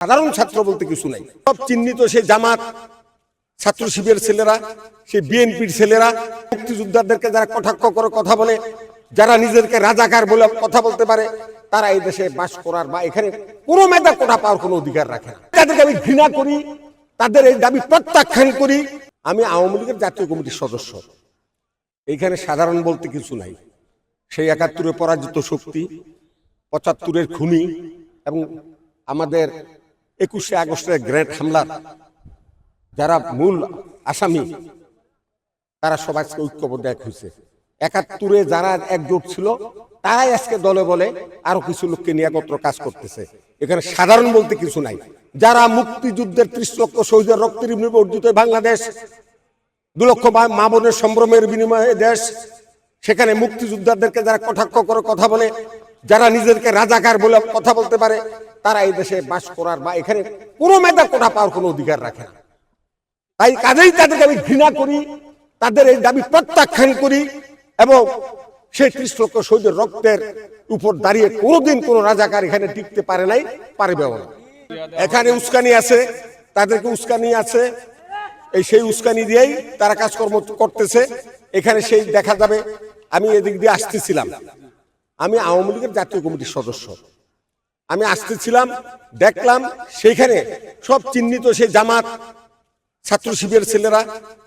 সাধারণ ছাত্র বলতে কিছু নাই। সব চিহ্নিত সেই জামাত, ছাত্র শিবিরের ছেলেরা, সেই বিএনপির ছেলেরা, মুক্তিযোদ্ধাদেরকে যারা কটাক্ষ করে কথা বলে, যারা নিজেদেরকে রাজাকার বলে কথা বলতে পারে, তারা এই দেশে বাস করার বা এখানে কোনো মেধা কোটা পাওয়ার কোনো অধিকার রাখে না। তাদেরকে আমি ঘৃণা করি, তাদের এই দাবি প্রত্যাখ্যান করি। আমি আওয়ামী লীগের জাতীয় কমিটির সদস্য। এইখানে সাধারণ বলতে কিছু নাই। সেই ৭১-এ পরাজিত শক্তি, ৭৫-এর খুনি এবং আমাদের ২১শে আগস্টের গ্রেট হামলার যারা মূল আসামি, তারা সবাই ঐক্যবদ্ধ এক হয়েছে। ৭১-এ যারা একজোট ছিল তারাই আজকে দলে বলে আরো কিছু লোককে নিয়ে একত্র কাজ করতেছে। এখানে সাধারণ বলতে কিছু নাই। যারা মুক্তিযুদ্ধের ৩০ লক্ষ শহীদের রক্তের বিনিময়ে অর্জিত বাংলাদেশ, ২ লক্ষ মা বোনের সম্ভ্রমের বিনিময়ে দেশ, সেখানে মুক্তিযোদ্ধাদেরকে যারা কটাক্ষ করে কথা বলে, যারা নিজেদেরকে রাজাকার বলে কথা বলতে পারে, তারা এই দেশে বাস করার বা এখানে কোনো মেধা কোটা পাওয়ার কোনো অধিকার রাখে না। তাই কাজেই তাদেরকে আমি ঘৃণা করি, তাদের এই দাবি প্রত্যাখ্যান করি এবং সেই ৩০ লক্ষ শহীদের রক্তের উপর দাঁড়িয়ে কোনোদিন কোন রাজাকার এখানে টিকতে পারে নাই, পারবেও না। এখানে উস্কানি আছে, তাদেরকে উস্কানি আছে, সেই উস্কানি দিয়েই তারা কাজকর্ম করতেছে। এখানে সেই দেখা যাবে। আমি এদিক দিয়ে আসতেছিলাম, আমি আওয়ামী লীগের জাতীয় কমিটির সদস্য। আমি আসতেছিলাম, দেখলাম সেইখানে সব চিহ্নিত সেই জামাত, ছাত্র শিবিরের ছেলেরা,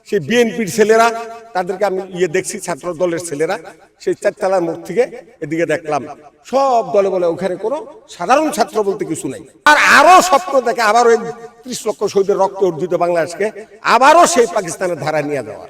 সেই বিএনপির ছেলেরা, তাদেরকে আমি দেখছি, ছাত্র দলের ছেলেরা সেই ৪তলার মোড় থেকে এদিকে দেখলাম সব দলে বলে ওখানে কোনো সাধারণ ছাত্র বলতে কিছু নাই। আর আরো স্বপ্ন দেখে আবারও ৩০ লক্ষ শহীদের রক্ত অর্জিত বাংলাদেশকে আবারও সেই পাকিস্তানের ধারা নিয়ে যাওয়ার।